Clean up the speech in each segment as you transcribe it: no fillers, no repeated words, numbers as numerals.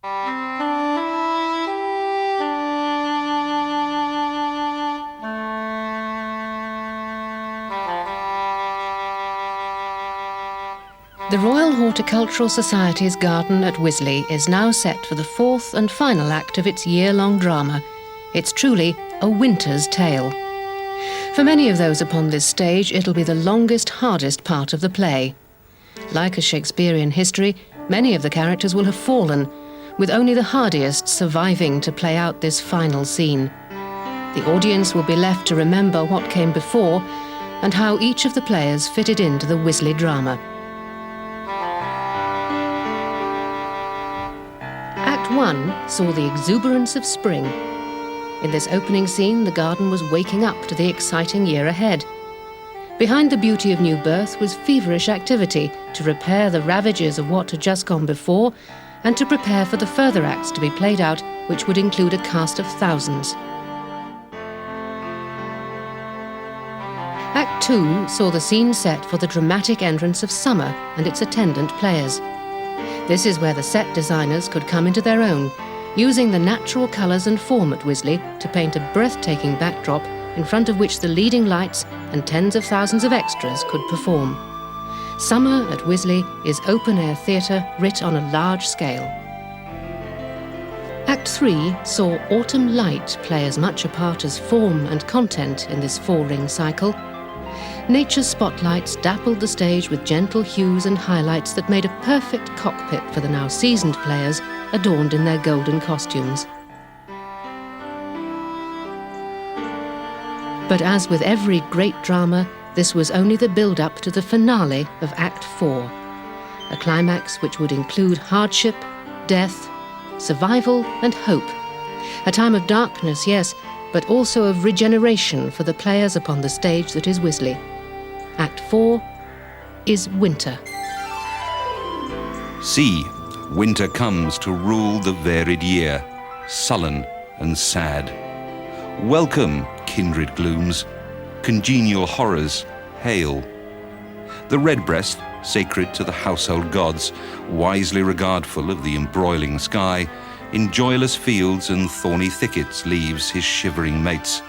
The Royal Horticultural Society's garden at Wisley is now set for the fourth and final act of its year-long drama. It's truly a winter's tale. For many of those upon this stage, it'll be the longest, hardest part of the play. Like a Shakespearean history, many of the characters will have fallen, with only the hardiest surviving to play out this final scene. The audience will be left to remember what came before and how each of the players fitted into the Wisley drama. Act 1 saw the exuberance of spring. In this opening scene, the garden was waking up to the exciting year ahead. Behind the beauty of new birth was feverish activity to repair the ravages of what had just gone before and to prepare for the further acts to be played out, which would include a cast of thousands. Act 2 saw the scene set for the dramatic entrance of summer and its attendant players. This is where the set designers could come into their own, using the natural colours and form at Wisley to paint a breathtaking backdrop in front of which the leading lights and tens of thousands of extras could perform. Summer at Wisley is open-air theatre writ on a large scale. Act 3 saw autumn light play as much a part as form and content in this four-ring cycle. Nature's spotlights dappled the stage with gentle hues and highlights that made a perfect cockpit for the now seasoned players, adorned in their golden costumes. But as with every great drama, this was only the build-up to the finale of Act 4, a climax which would include hardship, death, survival and hope. A time of darkness, yes, but also of regeneration for the players upon the stage that is Wisley. Act 4 is winter. See, winter comes to rule the varied year, sullen and sad. Welcome, kindred glooms, congenial horrors, hail. The redbreast, sacred to the household gods, wisely regardful of the embroiling sky, in joyless fields and thorny thickets leaves his shivering mates,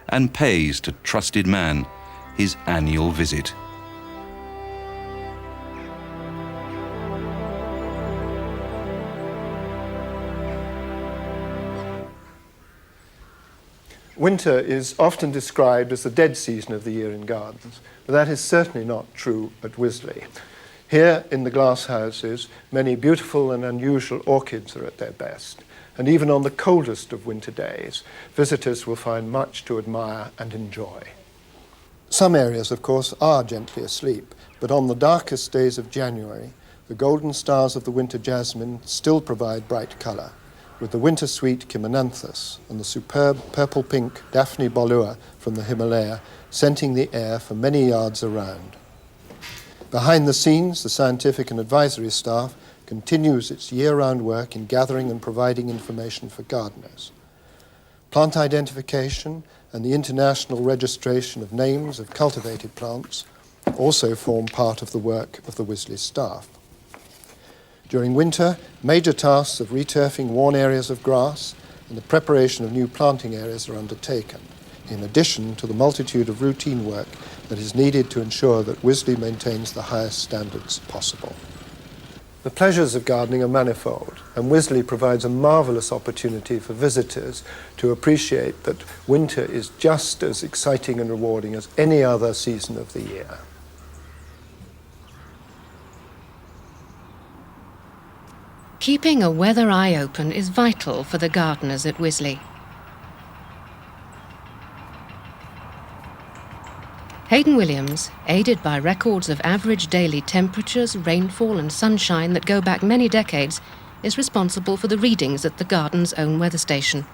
and pays to trusted man his annual visit. Winter is often described as the dead season of the year in gardens, but that is certainly not true at Wisley. Here in the glasshouses, many beautiful and unusual orchids are at their best, and even on the coldest of winter days, visitors will find much to admire and enjoy. Some areas, of course, are gently asleep, but on the darkest days of January, the golden stars of the winter jasmine still provide bright colour, with the winter sweet Chimonanthus and the superb purple-pink Daphne bolua from the Himalaya scenting the air for many yards around. Behind the scenes, the scientific and advisory staff continues its year-round work in gathering and providing information for gardeners. Plant identification and the international registration of names of cultivated plants also form part of the work of the Wisley staff. During winter, major tasks of returfing worn areas of grass and the preparation of new planting areas are undertaken, in addition to the multitude of routine work that is needed to ensure that Wisley maintains the highest standards possible. The pleasures of gardening are manifold, and Wisley provides a marvellous opportunity for visitors to appreciate that winter is just as exciting and rewarding as any other season of the year. Keeping a weather eye open is vital for the gardeners at Wisley. Hayden Williams, aided by records of average daily temperatures, rainfall and sunshine that go back many decades, is responsible for the readings at the garden's own weather station.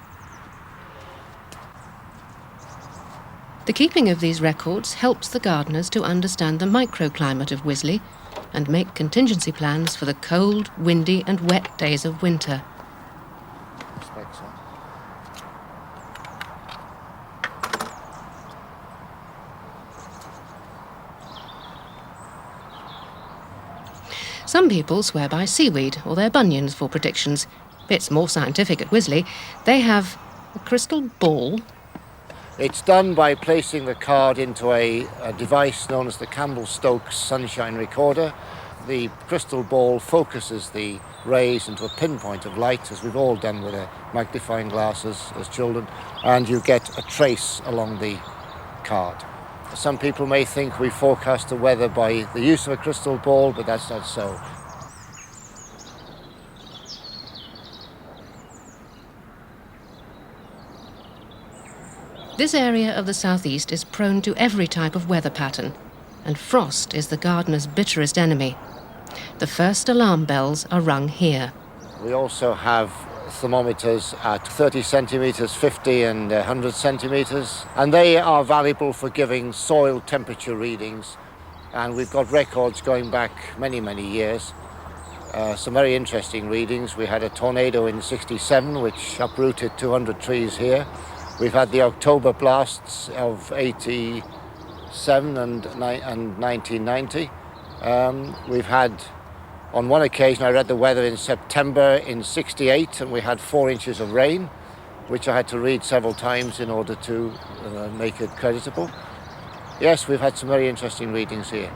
The keeping of these records helps the gardeners to understand the microclimate of Wisley and make contingency plans for the cold, windy and wet days of winter. Some people swear by seaweed or their bunions for predictions, It's more scientific at Wisley. They have a crystal ball. It's done by placing the card into a device known as the Campbell-Stokes sunshine recorder. The crystal ball focuses the rays into a pinpoint of light, as we've all done with magnifying glasses as children, and you get a trace along the card. Some people may think we forecast the weather by the use of a crystal ball, but that's not so. This area of the southeast is prone to every type of weather pattern, and frost is the gardener's bitterest enemy. The first alarm bells are rung here. We also have thermometers at 30 centimetres, 50 and 100 centimetres, and they are valuable for giving soil temperature readings, and we've got records going back many, many years. Some very interesting readings. We had a tornado in '67 which uprooted 200 trees here. We've had the October blasts of '87 and 1990. We've had, on one occasion, I read the weather in September in '68, and we had 4 inches of rain, which I had to read several times in order to make it creditable. Yes, we've had some very interesting readings here.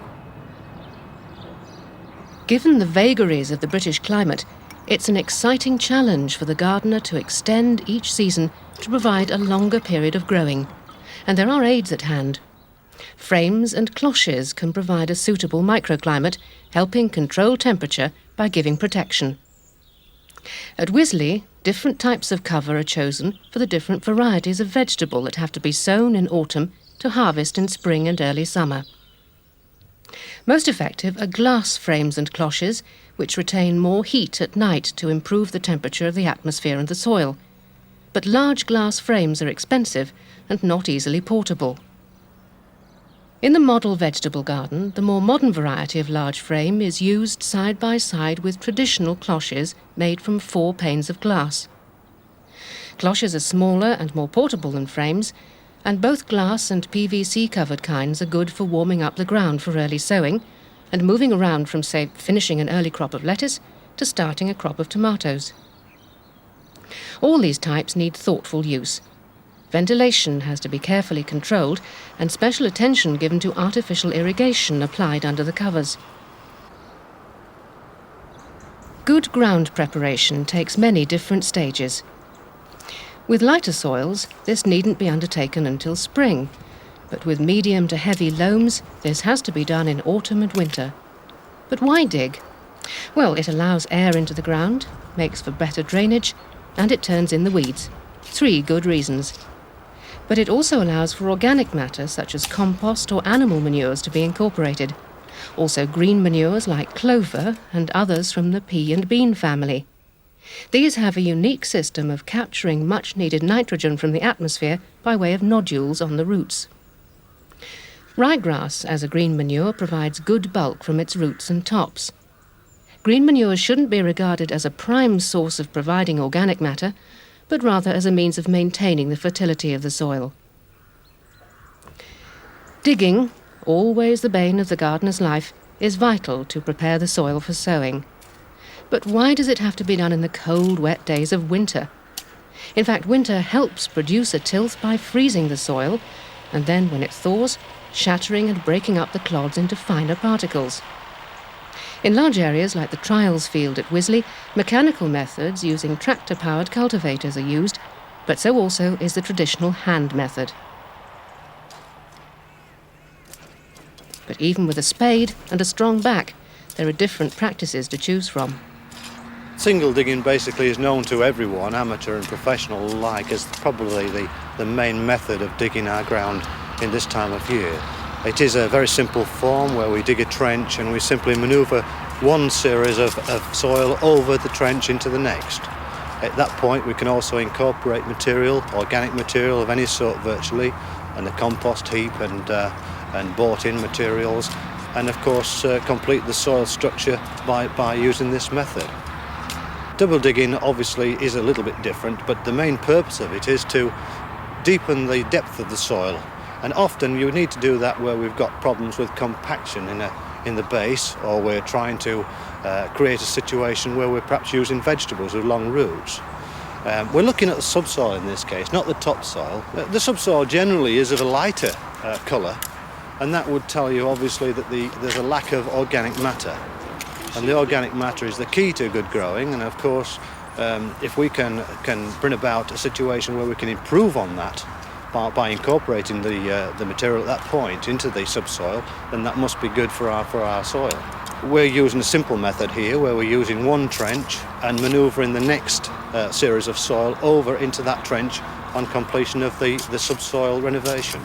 Given the vagaries of the British climate, it's an exciting challenge for the gardener to extend each season to provide a longer period of growing. And there are aids at hand. Frames and cloches can provide a suitable microclimate, helping control temperature by giving protection. At Wisley, different types of cover are chosen for the different varieties of vegetable that have to be sown in autumn to harvest in spring and early summer. Most effective are glass frames and cloches, which retain more heat at night to improve the temperature of the atmosphere and the soil. But large glass frames are expensive and not easily portable. In the model vegetable garden, the more modern variety of large frame is used side by side with traditional cloches made from 4 panes of glass. Cloches are smaller and more portable than frames, and both glass and PVC covered kinds are good for warming up the ground for early sowing and moving around from, say, finishing an early crop of lettuce to starting a crop of tomatoes. All these types need thoughtful use. Ventilation has to be carefully controlled and special attention given to artificial irrigation applied under the covers. Good ground preparation takes many different stages. With lighter soils, this needn't be undertaken until spring, but with medium to heavy loams, this has to be done in autumn and winter. But why dig? Well, it allows air into the ground, makes for better drainage, and it turns in the weeds. 3 good reasons. But it also allows for organic matter such as compost or animal manures to be incorporated. Also green manures like clover and others from the pea and bean family. These have a unique system of capturing much-needed nitrogen from the atmosphere by way of nodules on the roots. Ryegrass, as a green manure, provides good bulk from its roots and tops. Green manure shouldn't be regarded as a prime source of providing organic matter, but rather as a means of maintaining the fertility of the soil. Digging, always the bane of the gardener's life, is vital to prepare the soil for sowing. But why does it have to be done in the cold, wet days of winter? In fact, winter helps produce a tilth by freezing the soil, and then when it thaws, shattering and breaking up the clods into finer particles. In large areas like the trials field at Wisley, mechanical methods using tractor-powered cultivators are used, but so also is the traditional hand method. But even with a spade and a strong back, there are different practices to choose from. Single digging basically is known to everyone, amateur and professional alike, as probably the main method of digging our ground in this time of year. It is a very simple form where we dig a trench and we simply manoeuvre one series of soil over the trench into the next. At that point we can also incorporate material, organic material of any sort virtually, and a compost heap and bought-in materials, and of course complete the soil structure by using this method. Double digging obviously is a little bit different, but the main purpose of it is to deepen the depth of the soil. And often you need to do that where we've got problems with compaction in in the base, or we're trying to create a situation where we're perhaps using vegetables with long roots. We're looking at the subsoil in this case, not the topsoil. The subsoil generally is of a lighter colour, and that would tell you obviously that there's a lack of organic matter. And the organic matter is the key to good growing, and of course if we can bring about a situation where we can improve on that by incorporating the material at that point into the subsoil, then that must be good for our soil. We're using a simple method here where we're using one trench and manoeuvring the next series of soil over into that trench on completion of the subsoil renovation.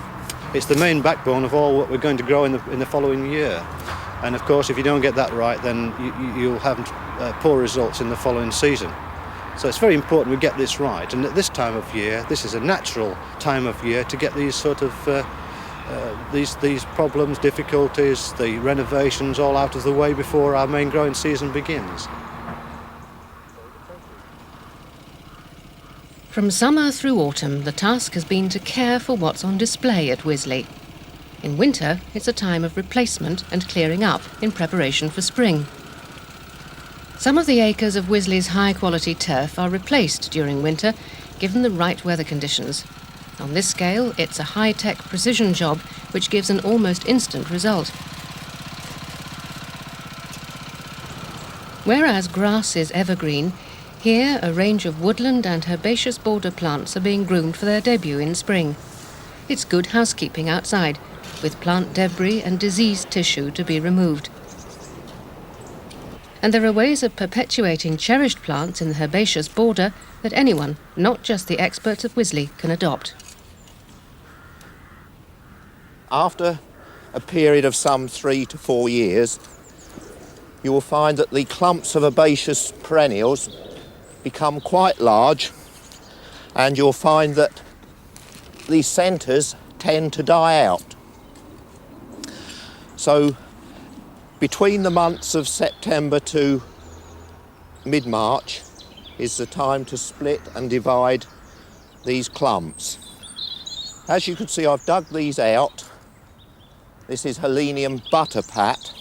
It's the main backbone of all what we're going to grow in the following year. And of course, if you don't get that right, then you'll have poor results in the following season. So it's very important we get this right. And at this time of year, this is a natural time of year to get these sort of these problems, difficulties, the renovations all out of the way before our main growing season begins. From summer through autumn, the task has been to care for what's on display at Wisley. In winter, it's a time of replacement and clearing up in preparation for spring. Some of the acres of Wisley's high-quality turf are replaced during winter, given the right weather conditions. On this scale, it's a high-tech precision job which gives an almost instant result. Whereas grass is evergreen, here a range of woodland and herbaceous border plants are being groomed for their debut in spring. It's good housekeeping outside, with plant debris and diseased tissue to be removed. And there are ways of perpetuating cherished plants in the herbaceous border that anyone, not just the experts of Wisley, can adopt. After a period of some 3 to 4 years, you will find that the clumps of herbaceous perennials become quite large, and you'll find that the centres tend to die out. So between the months of September to mid-March is the time to split and divide these clumps. As you can see, I've dug these out. This is Helenium butterpat,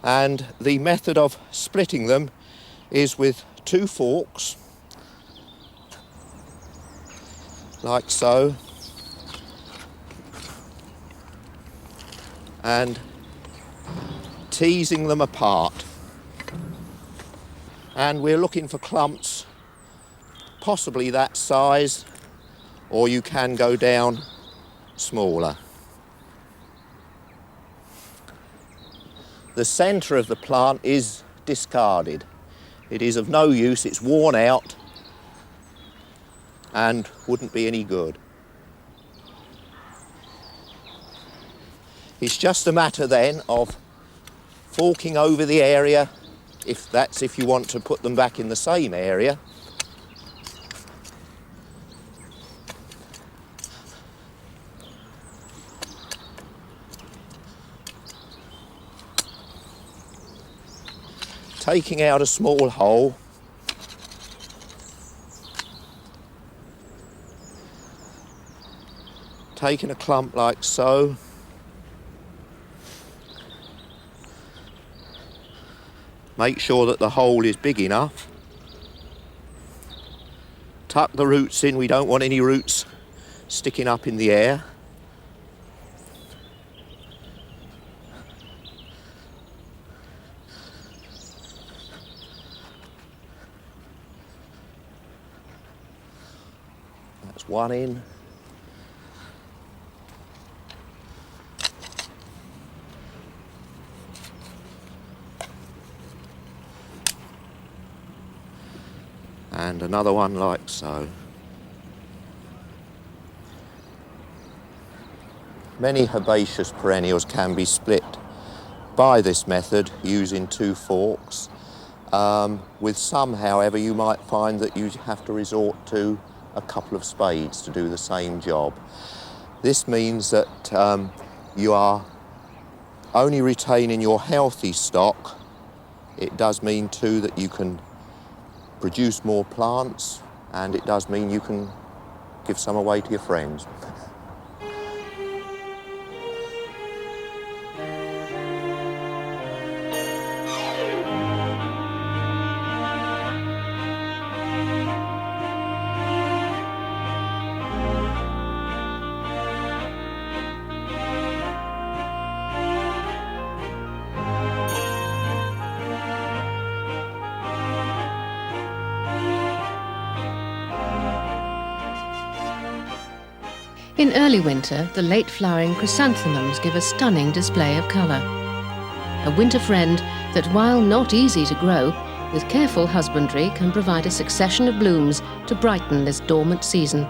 and the method of splitting them is with 2 forks, like so, and teasing them apart. And we're looking for clumps possibly that size, or you can go down smaller. The centre of the plant is discarded. It is of no use, it's worn out and wouldn't be any good. It's just a matter then of forking over the area, if you want to put them back in the same area. Taking out a small hole, taking a clump like so, make sure that the hole is big enough, tuck the roots in, we don't want any roots sticking up in the air. That's one in. And another one like so. Many herbaceous perennials can be split by this method using 2 forks. With some, however, you might find that you have to resort to a couple of spades to do the same job. This means that you are only retaining your healthy stock. It does mean too that you can produce more plants, and it does mean you can give some away to your friends. In early winter, the late-flowering chrysanthemums give a stunning display of colour. A winter friend that, while not easy to grow, with careful husbandry can provide a succession of blooms to brighten this dormant season.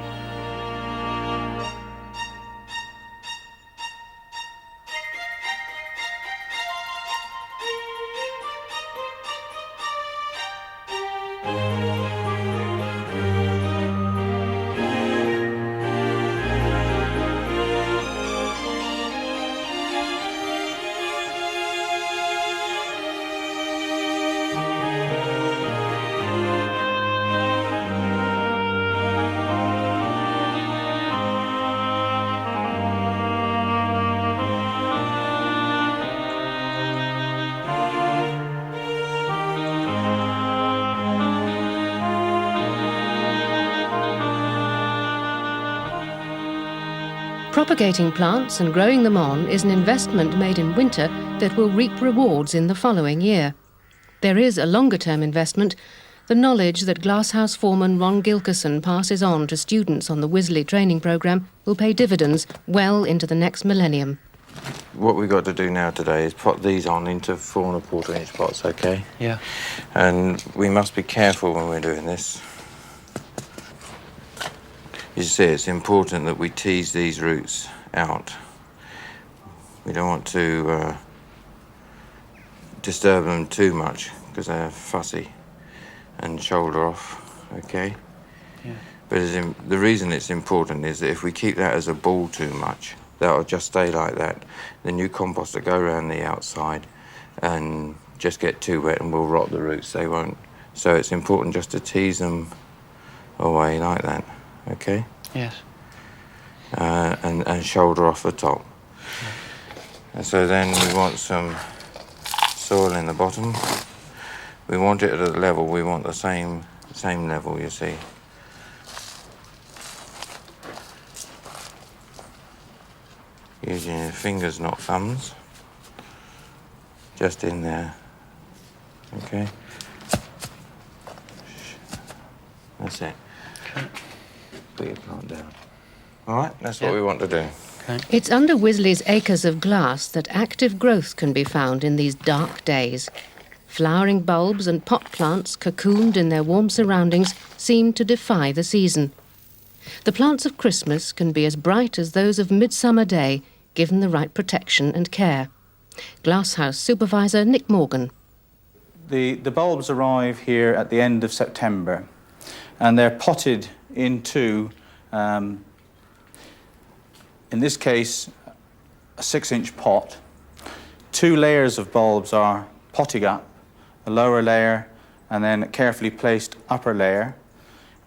Propagating plants and growing them on is an investment made in winter that will reap rewards in the following year. There is a longer-term investment. The knowledge that glasshouse foreman Ron Gilkerson passes on to students on the Wisley training programme will pay dividends well into the next millennium. What we've got to do now today is pot these on into 4 1/4 inch pots, OK? Yeah. And we must be careful when we're doing this. You see, it's important that we tease these roots out. We don't want to disturb them too much because they're fussy and shoulder off, OK? Yeah. But the reason it's important is that if we keep that as a ball too much, that'll just stay like that. The new compost will go around the outside and just get too wet and will rot the roots. They won't. So it's important just to tease them away like that. Okay? Yes. And shoulder off the top. Yeah. And so then we want some soil in the bottom. We want it at a level, we want the same level, you see. Using your fingers, not thumbs. Just in there. Okay? That's it. Okay. Put your plant down. All right, that's what we want to do. Okay. It's under Wisley's acres of glass that active growth can be found in these dark days. Flowering bulbs and pot plants cocooned in their warm surroundings seem to defy the season. The plants of Christmas can be as bright as those of Midsummer Day, given the right protection and care. Glasshouse Supervisor Nick Morgan. The bulbs arrive here at the end of September, and they're potted into, in this case, a 6-inch pot. 2 layers of bulbs are potting up, a lower layer and then a carefully placed upper layer.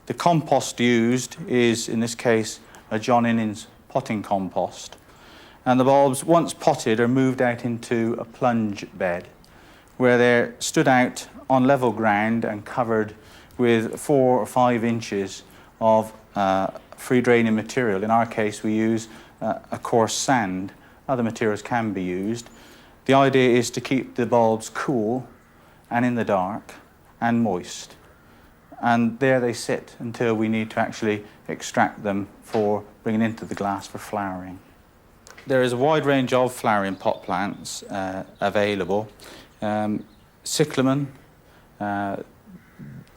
The compost used is, in this case, a John Innings potting compost. And the bulbs, once potted, are moved out into a plunge bed where they're stood out on level ground and covered with 4 or 5 inches of free draining material. In our case, we use a coarse sand. Other materials can be used. The idea is to keep the bulbs cool and in the dark and moist. And there they sit until we need to actually extract them for bringing into the glass for flowering. There is a wide range of flowering pot plants available. Cyclamen,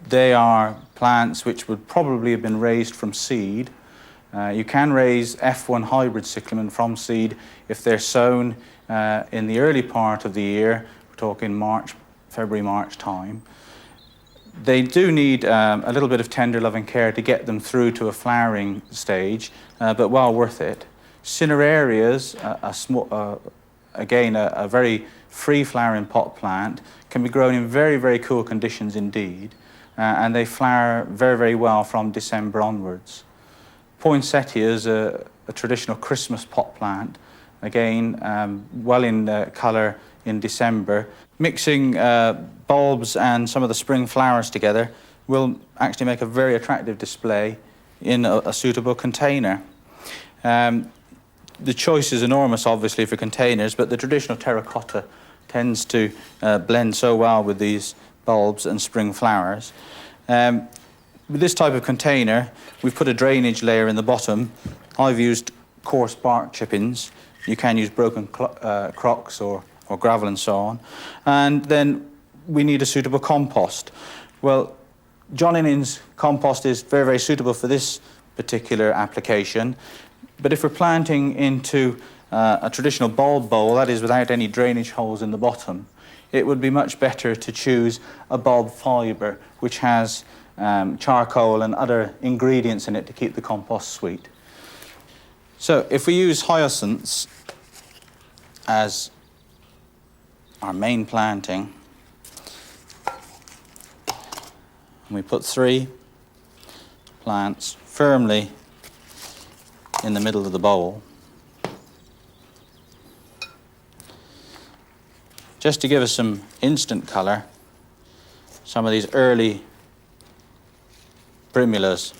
they are plants which would probably have been raised from seed. You can raise F1 hybrid cyclamen from seed if they're sown in the early part of the year. We're talking March, February, March time. They do need a little bit of tender loving care to get them through to a flowering stage, but well worth it. Cinerarias, again, a very free flowering pot plant, can be grown in very, very cool conditions indeed, and they flower very, very well from December onwards. Poinsettia is a traditional Christmas pot plant, again, well in colour in December. Mixing bulbs and some of the spring flowers together will actually make a very attractive display in a suitable container. The choice is enormous, obviously, for containers, but the traditional terracotta tends to blend so well with these bulbs and spring flowers. With this type of container, we've put a drainage layer in the bottom I've used coarse bark chippings. You can use broken crocks or gravel and so on. And then we need a suitable compost. Well, John Innings compost is very, very suitable for this particular application. But if we're planting into a traditional bulb bowl, that is without any drainage holes in the bottom, it would be much better to choose a bulb fibre which has charcoal and other ingredients in it to keep the compost sweet. So if we use hyacinths as our main planting, and we put 3 plants firmly in the middle of the bowl, just to give us some instant colour, some of these early primulas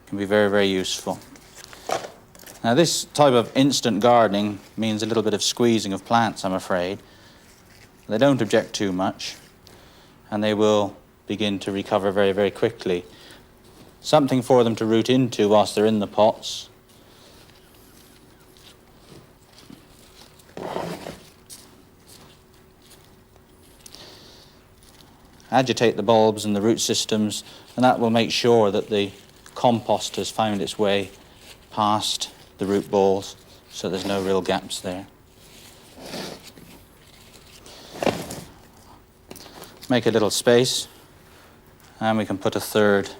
can be very, very useful. Now, this type of instant gardening means a little bit of squeezing of plants, I'm afraid. They don't object too much, and they will begin to recover very, very quickly. Something for them to root into whilst they're in the pots. Agitate the bulbs and the root systems, and that will make sure that the compost has found its way past the root balls, so there's no real gaps there. Make a little space, and we can put a 3rd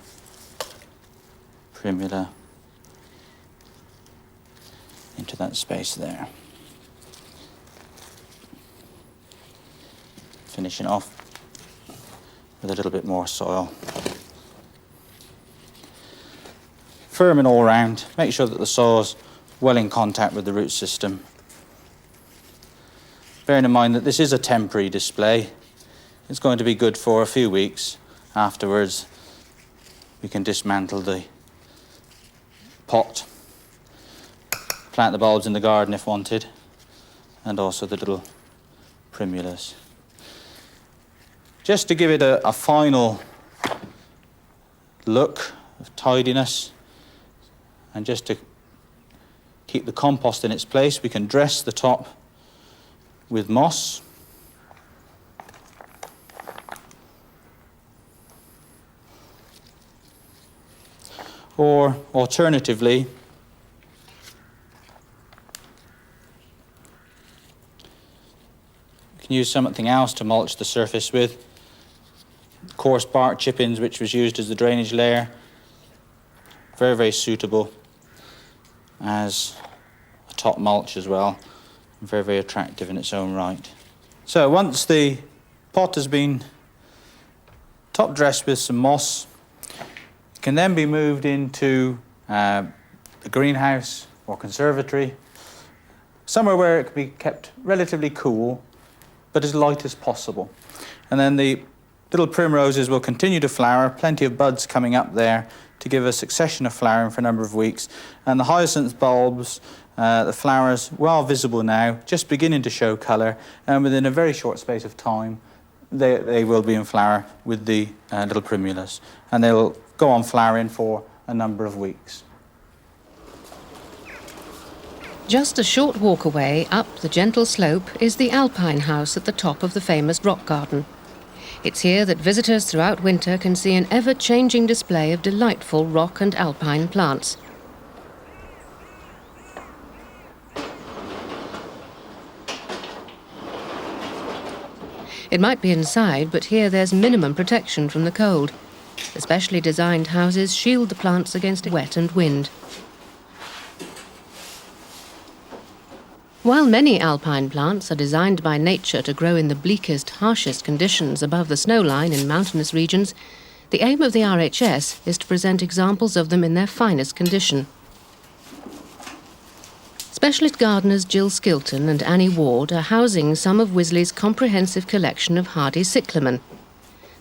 primula into that space there. Finishing off with a little bit more soil. Firm it all round. Make sure that the soil's well in contact with the root system. Bearing in mind that this is a temporary display, it's going to be good for a few weeks. Afterwards, we can dismantle the pot, plant the bulbs in the garden if wanted, and also the little primulas. Just to give it a final look of tidiness, and just to keep the compost in its place, we can dress the top with moss. Or alternatively, you can use something else to mulch the surface with. Coarse bark chippings, which was used as the drainage layer, very, very suitable as a top mulch as well. Very, very attractive in its own right. So once the pot has been top dressed with some moss, it can then be moved into a greenhouse or conservatory, somewhere where it can be kept relatively cool, but as light as possible. And then the little primroses will continue to flower, plenty of buds coming up there to give a succession of flowering for a number of weeks. And the hyacinth bulbs, the flowers, well visible now, just beginning to show colour, and within a very short space of time, they will be in flower with the little primulas. And they'll go on flowering for a number of weeks. Just a short walk away up the gentle slope is the Alpine house at the top of the famous rock garden. It's here that visitors throughout winter can see an ever-changing display of delightful rock and alpine plants. It might be inside, but here there's minimum protection from the cold. The specially designed houses shield the plants against wet and wind. While many alpine plants are designed by nature to grow in the bleakest, harshest conditions above the snowline in mountainous regions, the aim of the RHS is to present examples of them in their finest condition. Specialist gardeners Jill Skilton and Annie Ward are housing some of Wisley's comprehensive collection of hardy cyclamen.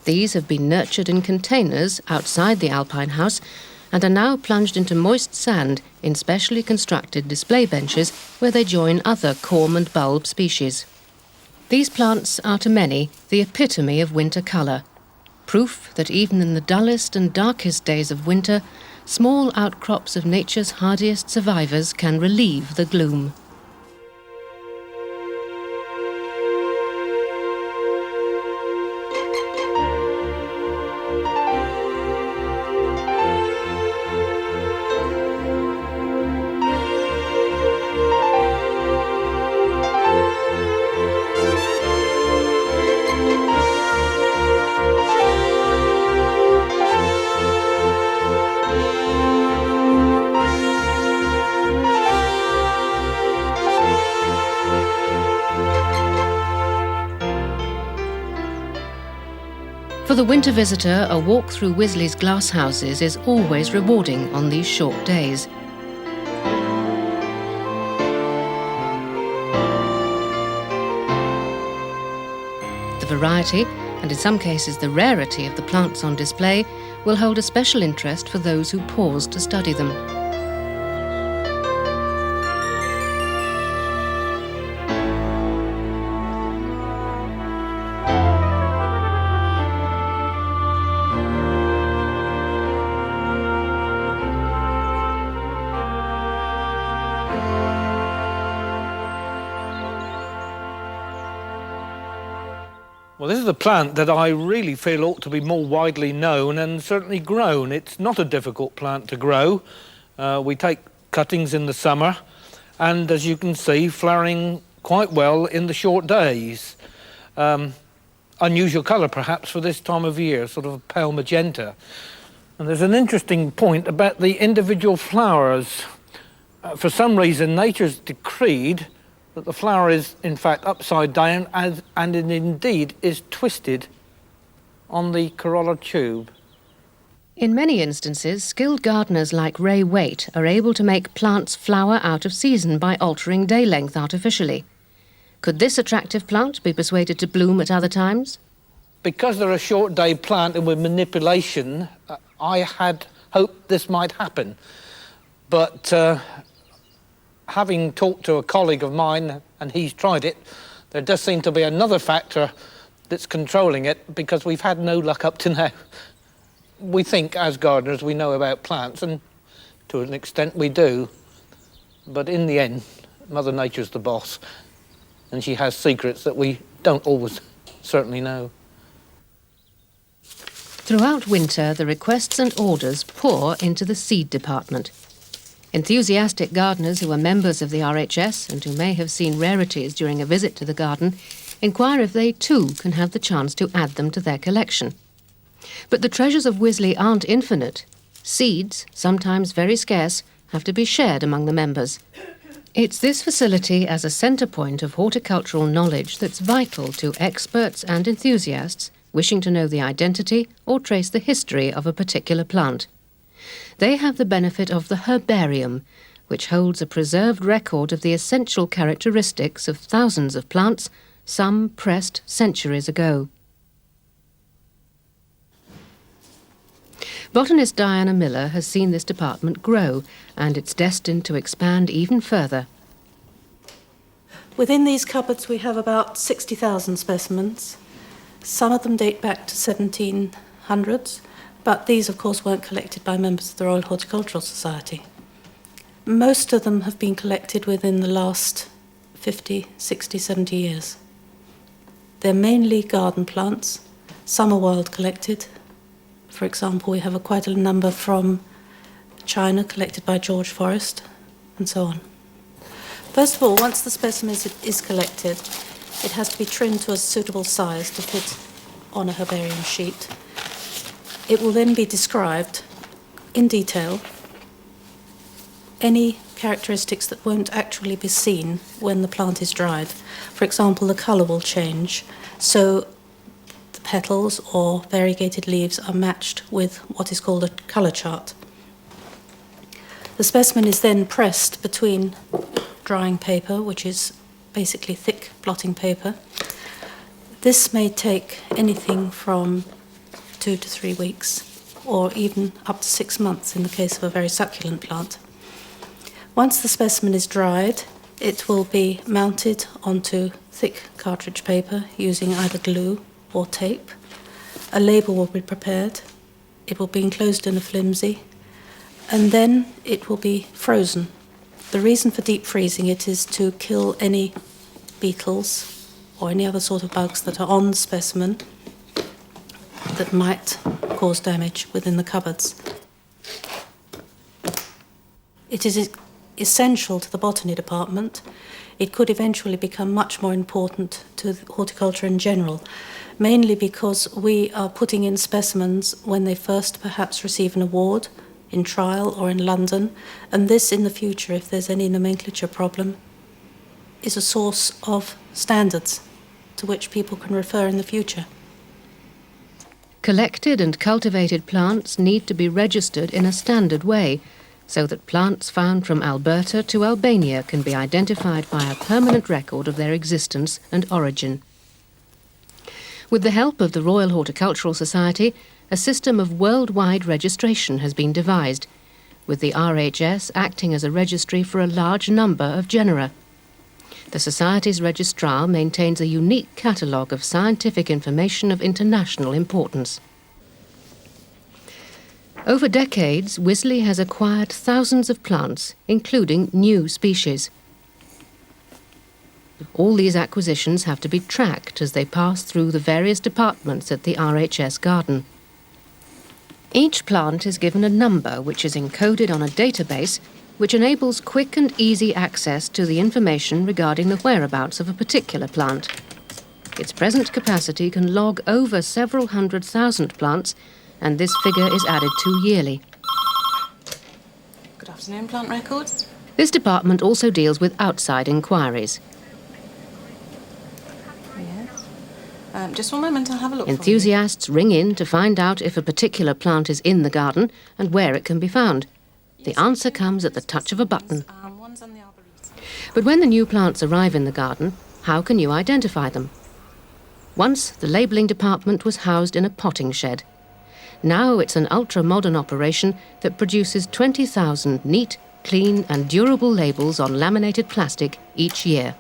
These have been nurtured in containers outside the Alpine house and are now plunged into moist sand in specially constructed display benches where they join other corm and bulb species. These plants are to many the epitome of winter colour, proof that even in the dullest and darkest days of winter, small outcrops of nature's hardiest survivors can relieve the gloom. For the winter visitor, a walk through Wisley's glasshouses is always rewarding on these short days. The variety, and in some cases the rarity of the plants on display, will hold a special interest for those who pause to study them. Well, this is a plant that I really feel ought to be more widely known and certainly grown. It's not a difficult plant to grow. We take cuttings in the summer and, as you can see, flowering quite well in the short days. Unusual colour perhaps for this time of year, sort of a pale magenta. And there's an interesting point about the individual flowers. For some reason, nature's decreed that the flower is, in fact, upside down and it indeed is twisted on the corolla tube. In many instances, skilled gardeners like Ray Waite are able to make plants flower out of season by altering day length artificially. Could this attractive plant be persuaded to bloom at other times? Because they're a short day plant and with manipulation, I had hoped this might happen. But having talked to a colleague of mine and he's tried it, there does seem to be another factor that's controlling it, because we've had no luck up to now. We think as gardeners we know about plants, and to an extent we do, but in the end Mother Nature's the boss and she has secrets that we don't always certainly know. Throughout winter, the requests and orders pour into the seed department. Enthusiastic gardeners who are members of the RHS and who may have seen rarities during a visit to the garden inquire if they too can have the chance to add them to their collection. But the treasures of Wisley aren't infinite. Seeds, sometimes very scarce, have to be shared among the members. It's this facility as a centre point of horticultural knowledge that's vital to experts and enthusiasts wishing to know the identity or trace the history of a particular plant. They have the benefit of the herbarium, which holds a preserved record of the essential characteristics of thousands of plants, some pressed centuries ago. Botanist Diana Miller has seen this department grow, and it's destined to expand even further. Within these cupboards we have about 60,000 specimens. Some of them date back to 1700s, but these of course weren't collected by members of the Royal Horticultural Society. Most of them have been collected within the last 50, 60, 70 years. They're mainly garden plants. Some are wild collected. For example, we have quite a number from China collected by George Forrest, and so on. First of all, once the specimen is collected, it has to be trimmed to a suitable size to fit on a herbarium sheet. It will then be described in detail, any characteristics that won't actually be seen when the plant is dried. For example, the colour will change, so the petals or variegated leaves are matched with what is called a colour chart. The specimen is then pressed between drying paper, which is basically thick blotting paper. This may take anything from 2 to 3 weeks, or even up to 6 months in the case of a very succulent plant. Once the specimen is dried, it will be mounted onto thick cartridge paper using either glue or tape. A label will be prepared. It will be enclosed in a flimsy, and then it will be frozen. The reason for deep freezing it is to kill any beetles or any other sort of bugs that are on the specimen that might cause damage within the cupboards. It is essential to the botany department. It could eventually become much more important to horticulture in general, mainly because we are putting in specimens when they first perhaps receive an award in trial or in London, and this in the future, if there's any nomenclature problem, is a source of standards to which people can refer in the future. Collected and cultivated plants need to be registered in a standard way, so that plants found from Alberta to Albania can be identified by a permanent record of their existence and origin. With the help of the Royal Horticultural Society, a system of worldwide registration has been devised, with the RHS acting as a registry for a large number of genera. The Society's registrar maintains a unique catalogue of scientific information of international importance. Over decades, Wisley has acquired thousands of plants, including new species. All these acquisitions have to be tracked as they pass through the various departments at the RHS garden. Each plant is given a number which is encoded on a database which enables quick and easy access to the information regarding the whereabouts of a particular plant. Its present capacity can log over several 100,000 plants, and this figure is added to yearly. Good afternoon, Plant Records. This department also deals with outside inquiries. Yes. Just one moment, I'll have a look. Enthusiasts ring in to find out if a particular plant is in the garden and where it can be found. The answer comes at the touch of a button. But when the new plants arrive in the garden, how can you identify them? Once, the labelling department was housed in a potting shed. Now it's an ultra-modern operation that produces 20,000 neat, clean and durable labels on laminated plastic each year.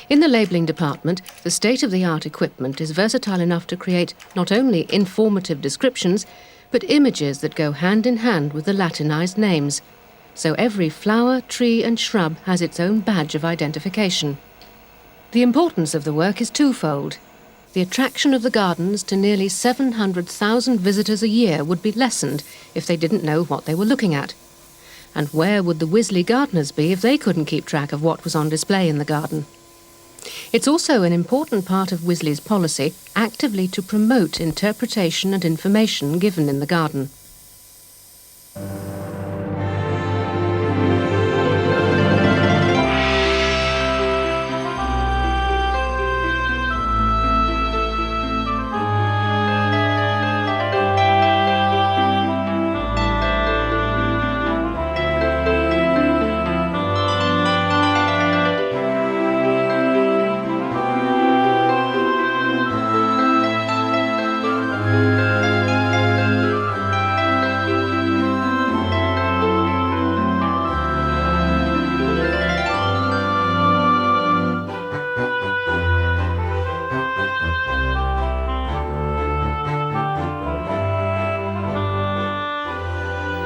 In the labelling department, the state-of-the-art equipment is versatile enough to create not only informative descriptions, but images that go hand in hand with the Latinized names. So every flower, tree and shrub has its own badge of identification. The importance of the work is twofold. The attraction of the gardens to nearly 700,000 visitors a year would be lessened if they didn't know what they were looking at. And where would the Wisley gardeners be if they couldn't keep track of what was on display in the garden? It's also an important part of Wisley's policy actively to promote interpretation and information given in the garden.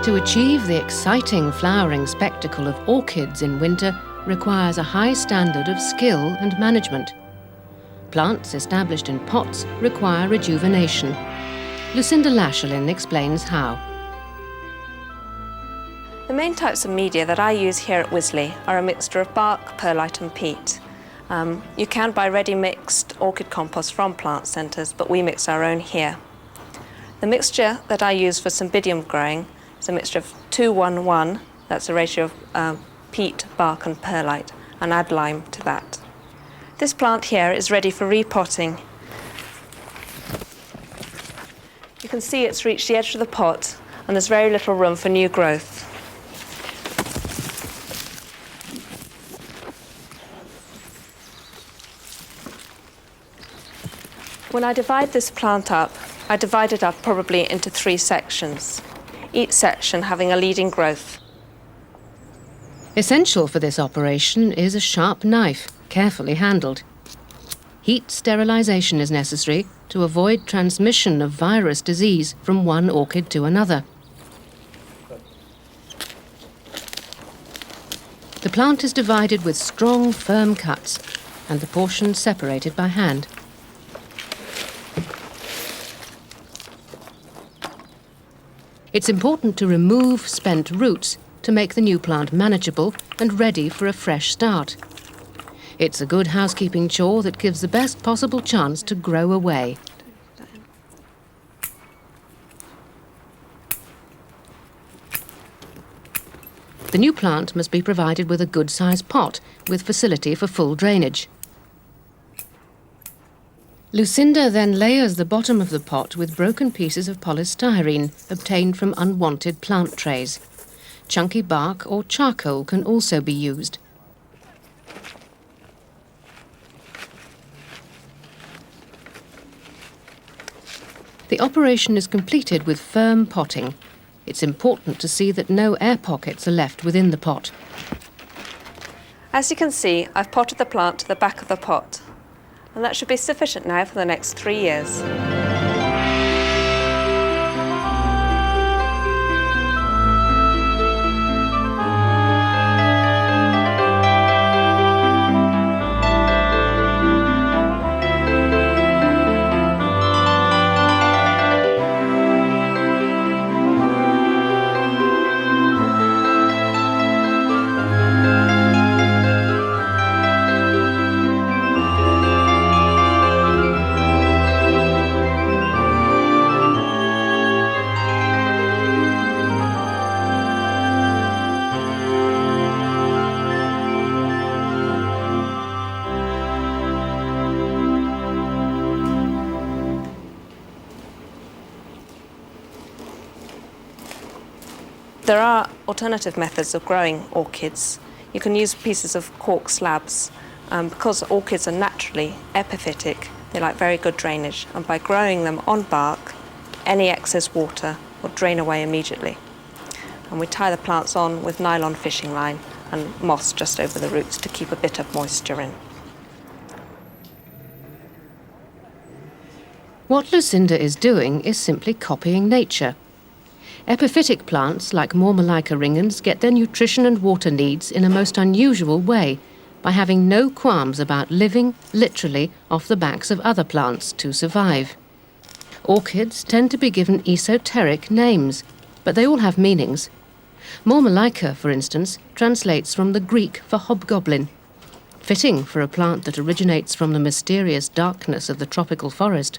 To achieve the exciting flowering spectacle of orchids in winter requires a high standard of skill and management. Plants established in pots require rejuvenation. Lucinda Lashelin explains how. The main types of media that I use here at Wisley are a mixture of bark, perlite and peat. You can buy ready-mixed orchid compost from plant centres, but we mix our own here. The mixture that I use for cymbidium growing is a mixture of 2:1:1, that's a ratio of peat, bark and perlite, and add lime to that. This plant here is ready for repotting. You can see it's reached the edge of the pot and there's very little room for new growth. When I divide this plant up, I divide it up probably into 3 sections, each section having a leading growth. Essential for this operation is a sharp knife, carefully handled. Heat sterilisation is necessary to avoid transmission of virus disease from one orchid to another. The plant is divided with strong, firm cuts and the portions separated by hand. It's important to remove spent roots to make the new plant manageable and ready for a fresh start. It's a good housekeeping chore that gives the best possible chance to grow away. The new plant must be provided with a good-sized pot with facility for full drainage. Lucinda then layers the bottom of the pot with broken pieces of polystyrene obtained from unwanted plant trays. Chunky bark or charcoal can also be used. The operation is completed with firm potting. It's important to see that no air pockets are left within the pot. As you can see, I've potted the plant to the back of the pot, and that should be sufficient now for the next 3 years. There are alternative methods of growing orchids. You can use pieces of cork slabs. Because orchids are naturally epiphytic, they like very good drainage, and by growing them on bark, any excess water will drain away immediately. And we tie the plants on with nylon fishing line and moss just over the roots to keep a bit of moisture in. What Lucinda is doing is simply copying nature. Epiphytic plants like Mormollica ringens get their nutrition and water needs in a most unusual way by having no qualms about living, literally, off the backs of other plants to survive. Orchids tend to be given esoteric names, but they all have meanings. Mormollica, for instance, translates from the Greek for hobgoblin, fitting for a plant that originates from the mysterious darkness of the tropical forest.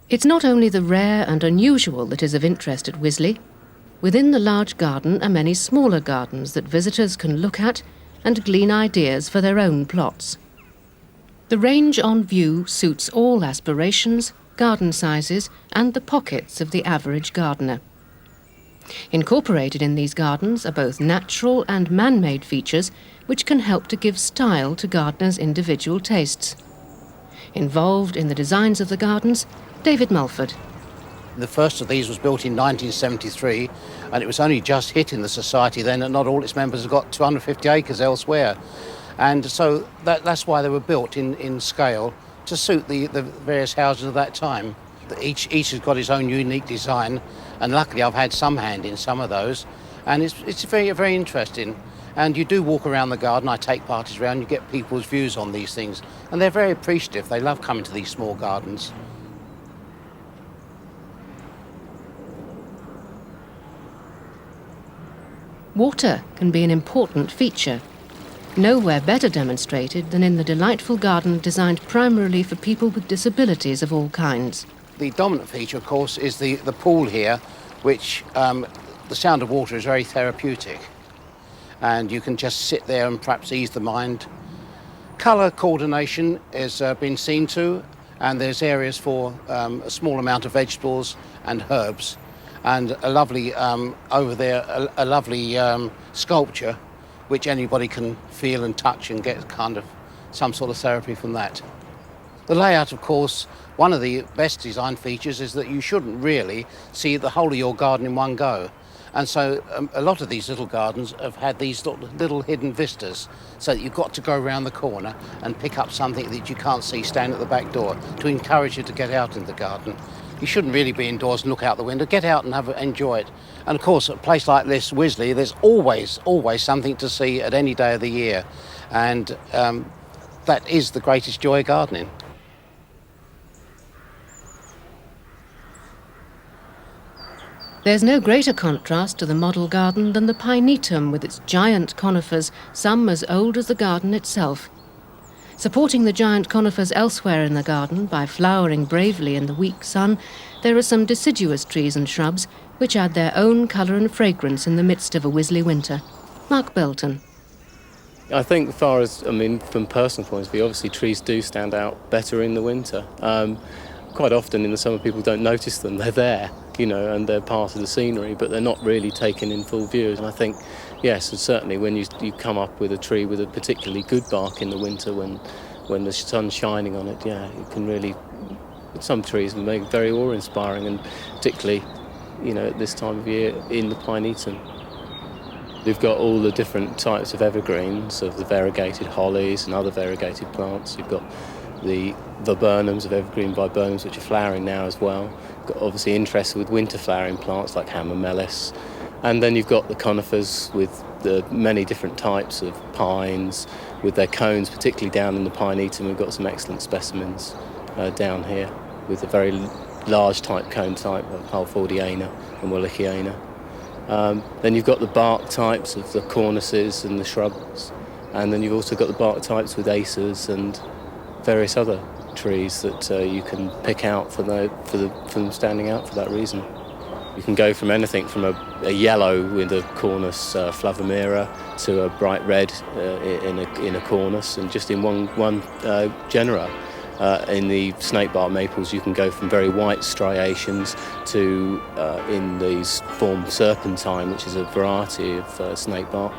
It's not only the rare and unusual that is of interest at Wisley. Within the large garden are many smaller gardens that visitors can look at and glean ideas for their own plots. The range on view suits all aspirations, garden sizes, and the pockets of the average gardener. Incorporated in these gardens are both natural and man-made features which can help to give style to gardeners' individual tastes. Involved in the designs of the gardens, David Mulford. The first of these was built in 1973, and it was only just hit in the society then that not all its members have got 250 acres elsewhere. And so that's why they were built in scale to suit the various houses of that time. Each has got its own unique design, and luckily I've had some hand in some of those, and it's very, very interesting. And you do walk around the garden, I take parties around, you get people's views on these things, and they're very appreciative. They love coming to these small gardens. Water can be an important feature. Nowhere better demonstrated than in the delightful garden designed primarily for people with disabilities of all kinds. The dominant feature, of course, is the pool here, which the sound of water is very therapeutic. And you can just sit there and perhaps ease the mind. Colour coordination has been seen to, and there's areas for a small amount of vegetables and herbs. And a lovely, over there, a lovely sculpture, which anybody can feel and touch and get kind of some sort of therapy from that. The layout, of course, one of the best design features is that you shouldn't really see the whole of your garden in one go. And so a lot of these little gardens have had these little hidden vistas, so that you've got to go around the corner and pick up something that you can't see standing at the back door to encourage you to get out in the garden. You shouldn't really be indoors and look out the window. Get out and enjoy it. And of course, at a place like this, Wisley, there's always something to see at any day of the year. And that is the greatest joy of gardening. There's no greater contrast to the model garden than the pinetum with its giant conifers, some as old as the garden itself. Supporting the giant conifers elsewhere in the garden by flowering bravely in the weak sun, there are some deciduous trees and shrubs which add their own colour and fragrance in the midst of a Wisley winter. Mark Belton. I think as far as, from personal point of view, obviously trees do stand out better in the winter. Quite often in the summer people don't notice them, they're there, and they're part of the scenery, but they're not really taken in full view. And I think, yes, and certainly when you come up with a tree with a particularly good bark in the winter when the sun's shining on it, it can really, some trees make very awe-inspiring, and particularly, at this time of year in the pinetum. We've got all the different types of evergreens, of the variegated hollies and other variegated plants. You've got the viburnums of evergreen viburnums, which are flowering now as well. Got obviously interest with winter flowering plants like camellias. And then you've got the conifers with the many different types of pines with their cones, particularly down in the pinetum. We've got some excellent specimens down here with a very large cone type of Halfordiana and Walliciana. Then you've got the bark types of the cornices and the shrubs. And then you've also got the bark types with acers and various other trees that you can pick out for them standing out for that reason. You can go from anything from a yellow with a cornus flavomera to a bright red in a cornus, and just in one genera. In the snakebark maples, you can go from very white striations to, in these form serpentine, which is a variety of snakebark,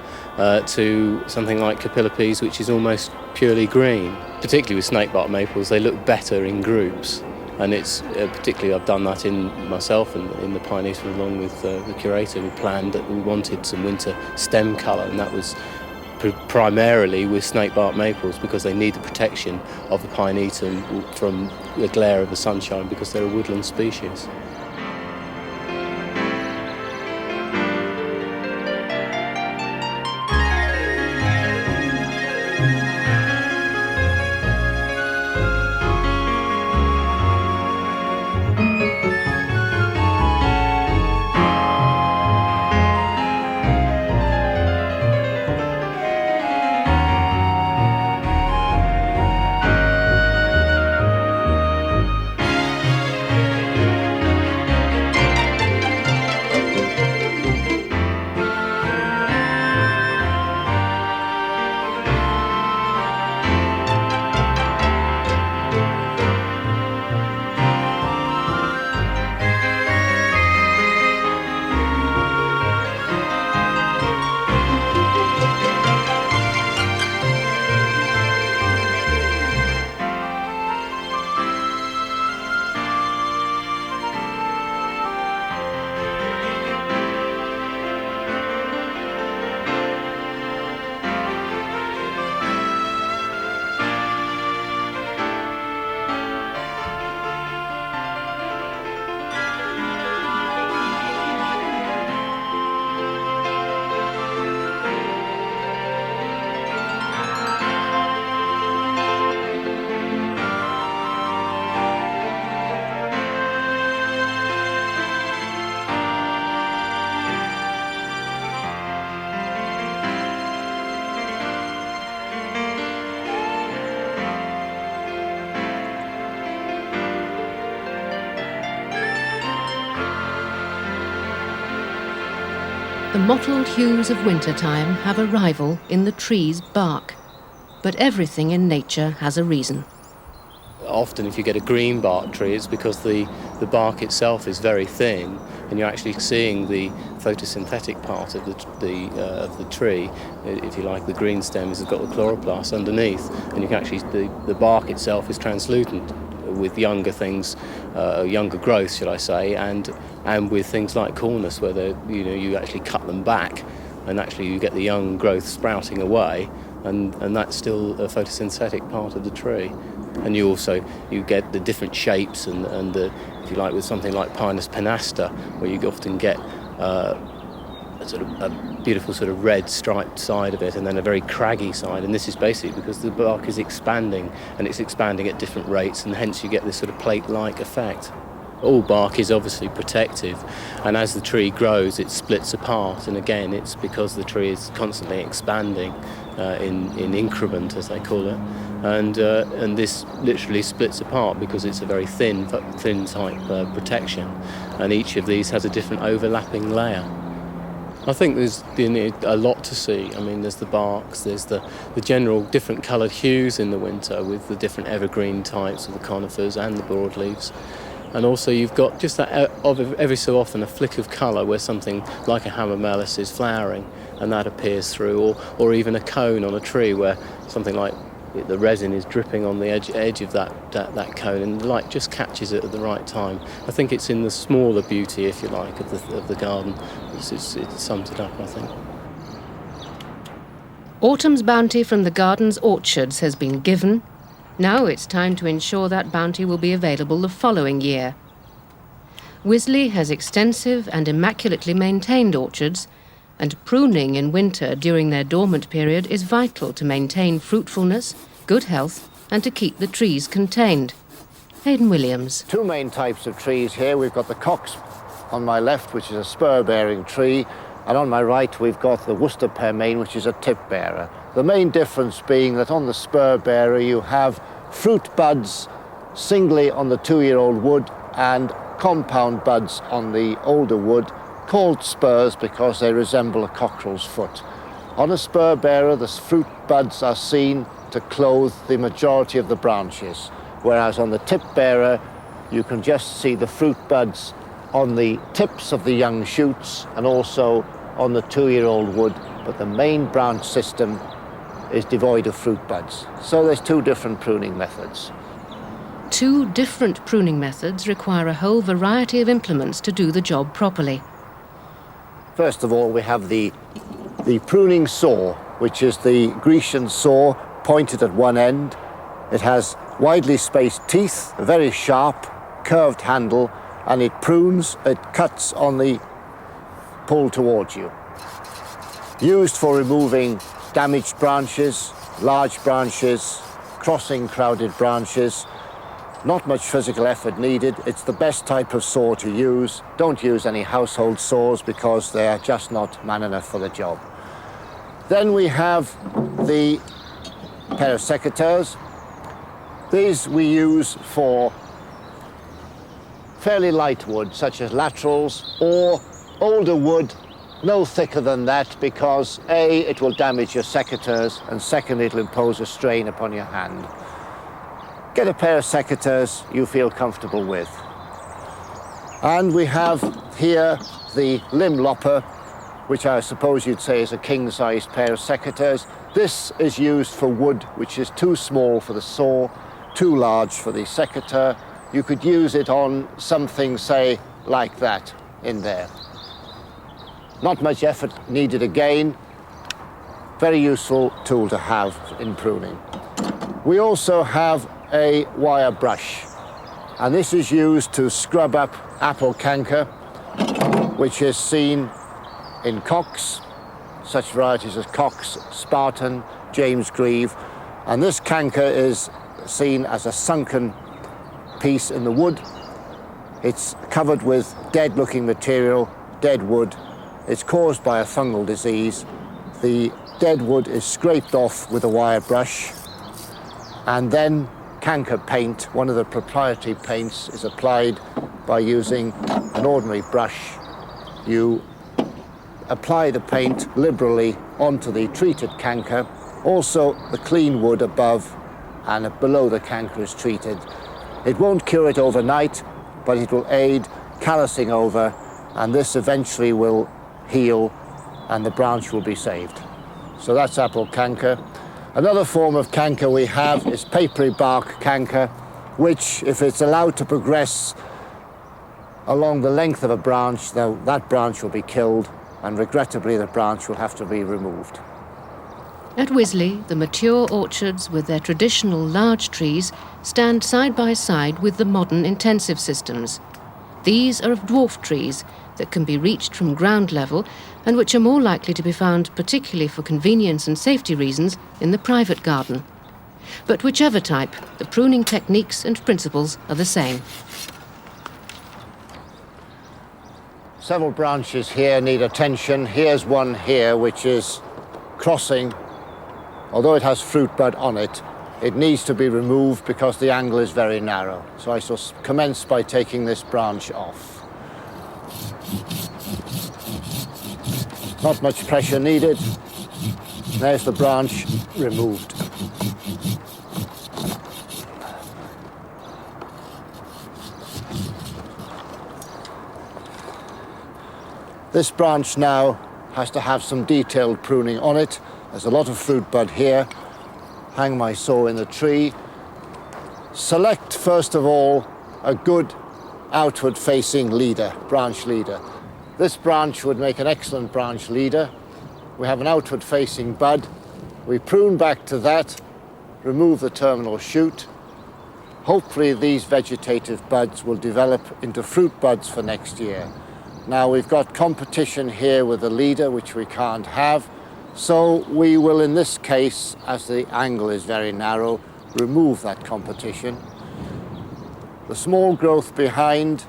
to something like capillipes, which is almost purely green. Particularly with snakebark maples, they look better in groups, and it's particularly I've done that in myself and in the pinetum along with the curator. We planned that we wanted some winter stem colour, and that was primarily with snakebark maples because they need the protection of the pinetum from the glare of the sunshine because they're a woodland species. The mottled hues of wintertime have a rival in the tree's bark. But everything in nature has a reason. Often if you get a green bark tree, it's because the bark itself is very thin, and you're actually seeing the photosynthetic part of the tree. If you like, the green stem has got the chloroplast underneath, and you can actually, the bark itself is translucent with younger things, younger growth, should I say, and with things like cornus, where you actually cut them back, and actually you get the young growth sprouting away, and that's still a photosynthetic part of the tree. And you get the different shapes and the, if you like, with something like Pinus pinnata, where you often get a beautiful sort of red striped side of it and then a very craggy side, and this is basically because the bark is expanding, and it's expanding at different rates, and hence you get this sort of plate-like effect. All bark is obviously protective, and as the tree grows it splits apart, and again it's because the tree is constantly expanding in increment, as they call it, and this literally splits apart because it's a very thin type protection, and each of these has a different overlapping layer. I think there's a lot to see. I mean, there's the barks, there's the general different coloured hues in the winter with the different evergreen types of the conifers and the broadleaves. And also you've got just that every so often a flick of colour where something like a hamamelis is flowering and that appears through, or even a cone on a tree where something like the resin is dripping on the edge of that cone, and the light just catches it at the right time. I think it's in the smaller beauty, if you like, of the garden. It sums it up, I think. Autumn's bounty from the garden's orchards has been given. Now it's time to ensure that bounty will be available the following year. Wisley has extensive and immaculately maintained orchards, and pruning in winter during their dormant period is vital to maintain fruitfulness, good health, and to keep the trees contained. Hayden Williams. Two main types of trees here. We've got the cox on my left, which is a spur-bearing tree, and on my right we've got the Worcester pearmain, which is a tip-bearer. The main difference being that on the spur-bearer you have fruit buds singly on the 2-year-old wood and compound buds on the older wood, called spurs because they resemble a cockerel's foot. On a spur-bearer, the fruit buds are seen to clothe the majority of the branches, whereas on the tip-bearer, you can just see the fruit buds on the tips of the young shoots and also on the 2-year-old wood, but the main branch system is devoid of fruit buds. So there's two different pruning methods. Two different pruning methods require a whole variety of implements to do the job properly. First of all, we have the pruning saw, which is the Grecian saw pointed at one end. It has widely spaced teeth, a very sharp, curved handle, and it prunes, it cuts on the pull towards you. Used for removing damaged branches, large branches, crossing crowded branches. Not much physical effort needed. It's the best type of saw to use. Don't use any household saws because they are just not man enough for the job. Then we have the pair of secateurs. These we use for fairly light wood, such as laterals, or older wood, no thicker than that, because A, it will damage your secateurs, and second, it'll impose a strain upon your hand. Get a pair of secateurs you feel comfortable with. And we have here the limb lopper, which I suppose you'd say is a king-sized pair of secateurs. This is used for wood which is too small for the saw, too large for the secateur. You could use it on something, say, like that in there. Not much effort needed again. Very useful tool to have in pruning. We also have a wire brush, and this is used to scrub up apple canker, which is seen in Cox, such varieties as Cox, Spartan, James Grieve, and this canker is seen as a sunken piece in the wood. It's covered with dead-looking material, dead wood. It's caused by a fungal disease. The dead wood is scraped off with a wire brush, and then canker paint, one of the proprietary paints, is applied by using an ordinary brush. You apply the paint liberally onto the treated canker. Also, the clean wood above and below the canker is treated. It won't cure it overnight, but it will aid callousing over, and this eventually will heal and the branch will be saved. So that's apple canker. Another form of canker we have is papery bark canker, which, if it's allowed to progress along the length of a branch, that branch will be killed, and regrettably the branch will have to be removed. At Wisley, the mature orchards with their traditional large trees stand side by side with the modern intensive systems. These are of dwarf trees that can be reached from ground level and which are more likely to be found, particularly for convenience and safety reasons, in the private garden. But whichever type, the pruning techniques and principles are the same. Several branches here need attention. Here's one here which is crossing. Although it has fruit bud on it, it needs to be removed because the angle is very narrow. So I shall commence by taking this branch off. Not much pressure needed. There's the branch removed. This branch now has to have some detailed pruning on it. There's a lot of fruit bud here. Hang my saw in the tree. Select, first of all, a good outward-facing leader, branch leader. This branch would make an excellent branch leader. We have an outward-facing bud. We prune back to that, remove the terminal shoot. Hopefully these vegetative buds will develop into fruit buds for next year. Now we've got competition here with the leader, which we can't have. So we will, in this case, as the angle is very narrow, remove that competition. The small growth behind,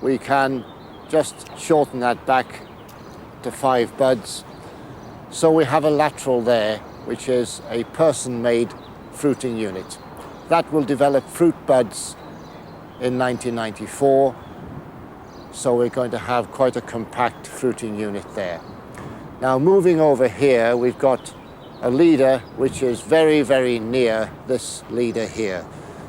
we can just shorten that back to 5 buds. So we have a lateral there, which is a person-made fruiting unit. That will develop fruit buds in 1994. So we're going to have quite a compact fruiting unit there. Now moving over here, we've got a leader which is very, very near this leader here.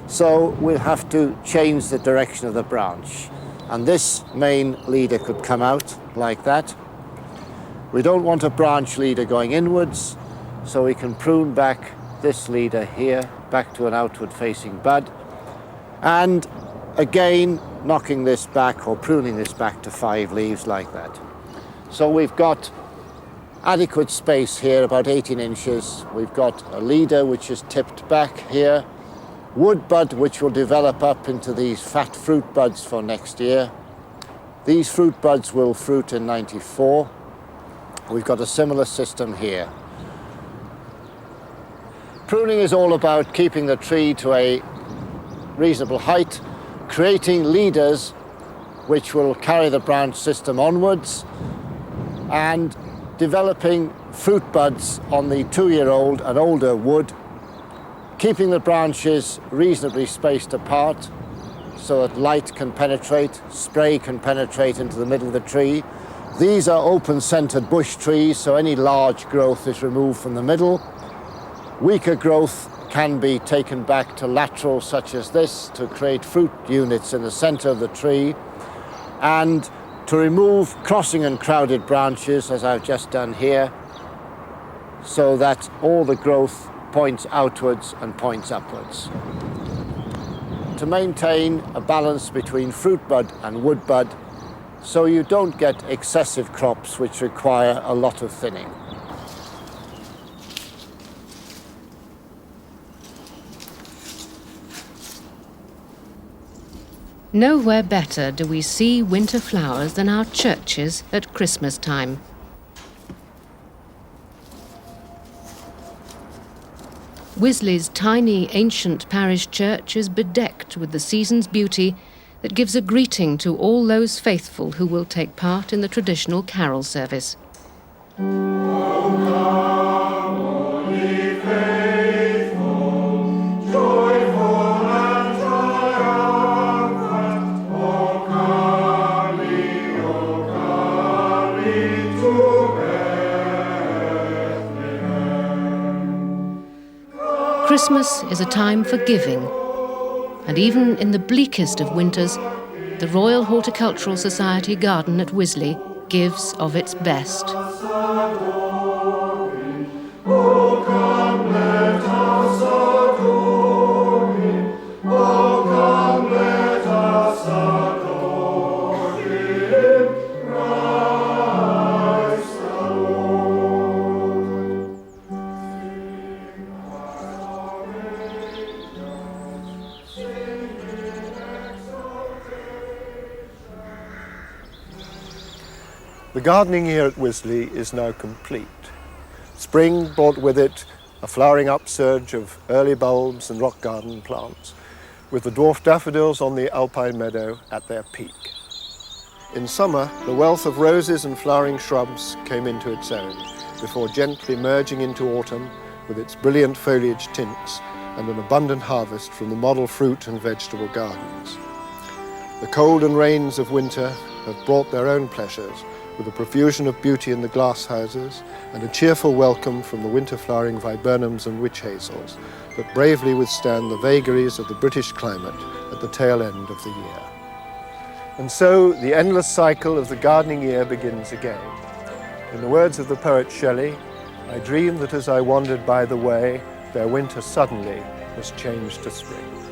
So we'll have to change the direction of the branch. And this main leader could come out like that. We don't want a branch leader going inwards, so we can prune back this leader here, back to an outward-facing bud. And again, knocking this back or pruning this back to 5 leaves like that. So we've got adequate space here, about 18 inches. We've got a leader which is tipped back here. Wood bud which will develop up into these fat fruit buds for next year. These fruit buds will fruit in 94. We've got a similar system here. Pruning is all about keeping the tree to a reasonable height, creating leaders which will carry the branch system onwards, and developing fruit buds on the 2-year-old and older wood, keeping the branches reasonably spaced apart so that light can penetrate, spray can penetrate into the middle of the tree. These are open-centered bush trees, so any large growth is removed from the middle. Weaker growth can be taken back to lateral, such as this, to create fruit units in the center of the tree, and to remove crossing and crowded branches, as I've just done here, so that all the growth points outwards and points upwards. To maintain a balance between fruit bud and wood bud, so you don't get excessive crops which require a lot of thinning. Nowhere better do we see winter flowers than our churches at Christmas time. Wisley's tiny ancient parish church is bedecked with the season's beauty that gives a greeting to all those faithful who will take part in the traditional carol service. Christmas is a time for giving, and even in the bleakest of winters, the Royal Horticultural Society garden at Wisley gives of its best. gardening year at Wisley is now complete. Spring brought with it a flowering upsurge of early bulbs and rock garden plants, with the dwarf daffodils on the Alpine Meadow at their peak. In summer, the wealth of roses and flowering shrubs came into its own, before gently merging into autumn with its brilliant foliage tints and an abundant harvest from the model fruit and vegetable gardens. The cold and rains of winter have brought their own pleasures, with a profusion of beauty in the glasshouses and a cheerful welcome from the winter-flowering viburnums and witch hazels that bravely withstand the vagaries of the British climate at the tail end of the year. And so the endless cycle of the gardening year begins again. In the words of the poet Shelley, I dreamed that as I wandered by the way, their winter suddenly was changed to spring.